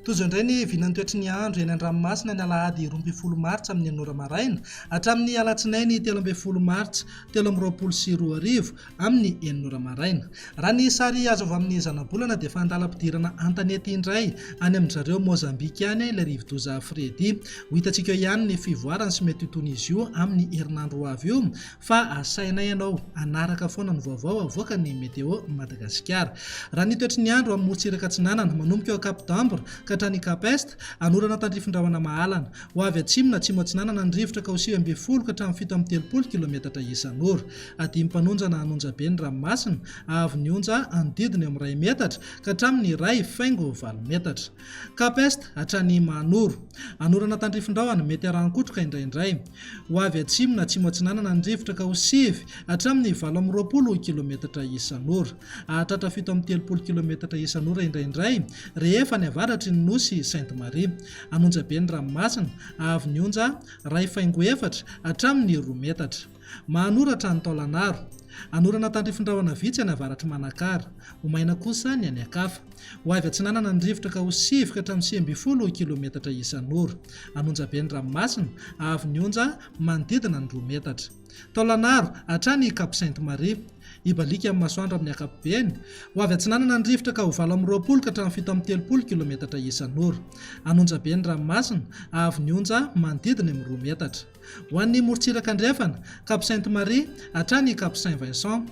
Tojo indray ny vinan'ny toetry andro eny an-dranomasina ny alahady 12 martsa amin'ny anora maraina hatramin'ny alatsinainy 13 martsa 2024 amin'ny enora maraina. Raha ny sary azo avy amin'ny zanabolana dia fandalam-pidirana antanety indray any amin'izareo Mozambika any ilay rivodoza Fredy. Ho hitantsika ihany ny fivoarany sy mety itony izy io amin'ny herinandro avy io fa asainay ianao anaraka foana ny vaovao avoakany Météo Madagascar. Raha ny toetry ny andro amin'ny morontsiraka atsinanana manomboka eo Cap d'Ambre katrany Cap Est anorana tandrifin-drahona mahalana ho avy atsimo na atsimo atsinanana ny rivotra ka ho 9 ka hatramin'ny 7 kilometatra isan'ora. Adimy mpanonjana anonja be ny ranomasina avy ny onja anodidiny amin'ny 1 metatra ka hatramin'ny 1,8 metatra. Cap Est hatrany Manoro anorana tandrifin-drahona mety arankotroka indraindray ho avy atsimo na atsimo atsinanana ny rivotra ka ho 7 hatramin'ny 20 kilometatra isan'ora. Hahatratra 7 kilometatra isan'ora indraindray rehefa ny avaratry ny nosy Sainte Marie. Anonja be ny ranomasina avy ny onja 1,4 hatramin'ny 2 metatra. Mahanoratra ny taolanaro anorana tandrifin-drahona vitsy any avaratry Manakara ho maina kosa ny any akafa ho avy atsinanana ny rivotra ka ho 7 ka hatramin'ny 9 kilometatra isan'ora. Anonja be ny ranomasina avy ny onja manodidina ny 2 metatra. Taolanaro hatrany Cap Sainte Marie ibalika amin'ny masoandro amin'ny akapobeny ho avy atsinanana ny rivotra ka ho 20 ka hatramin'ny 17 kilometatra isan'ora. Anonja be ny ranomasina avy ny onja manodidina amin'ny 2 metatra. Ho an'ny morontsiraka andrefana Cap Sainte Marie hatrany Cap Saint-Vincent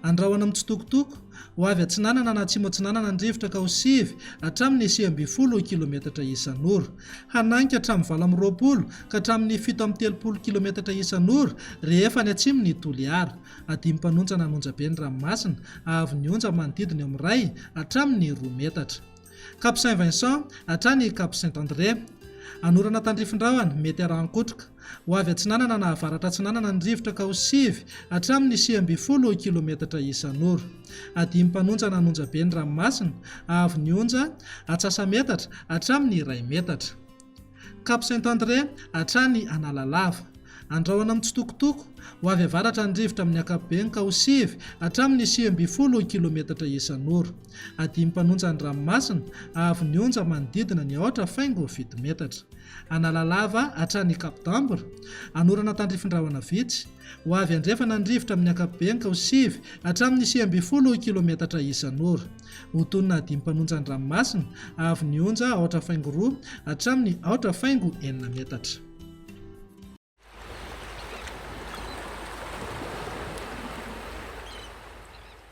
andrahoana amin'ny tsitokotoko ho avy atsinanana na atsimo atsinanana ny rivotra ka ho 7 hatramin'ny 9 kilometatra isan'ora. Hananika hatramin'ny 20 ka hatramin'ny 17 kilometatra isan'ora rehefa ny atsimo ny Toliara. Adimy mpanonjana anonja be ny ranomasina avy ny onja manodidina amin'ny 1 hatramin'ny 2 metatra. Cap Saint-Vincent hatrany Cap Saint-André anorana tandrifin-drahona mety arankotroka ho avy atsinanana na avaratra atsinanana ny rivotra ka ho 7 hatramin'ny 9 kilometatra isan'ora. Adimy mpanonjana anonja be ny ranomasina avy ny onja atsasa-metatra hatramin'ny 1 metatra. Cap Saint-André hatrany Analalava andrahoana amin'ny tsitokotoko ho avy avaratra ny rivotra amin'ny akapobeny ka ho 7 hatramin'ny 9 kilometatra isan'ora. Adimy mpanonjana ny ranomasina avy ny onja manodidina ny 8,7 metatra. Analalava hatrany Cap d'Ambre anorana tandrifin-drahona vitsy ho avy andrefana ny rivotra amin'ny akapobeny ka ho 7 hatramin'ny 9 kilometatra isan'ora. Ho tonina adimy mpanonjana ny ranomasina avy ny onja 8,2 hatramin'ny 8,9 metatra.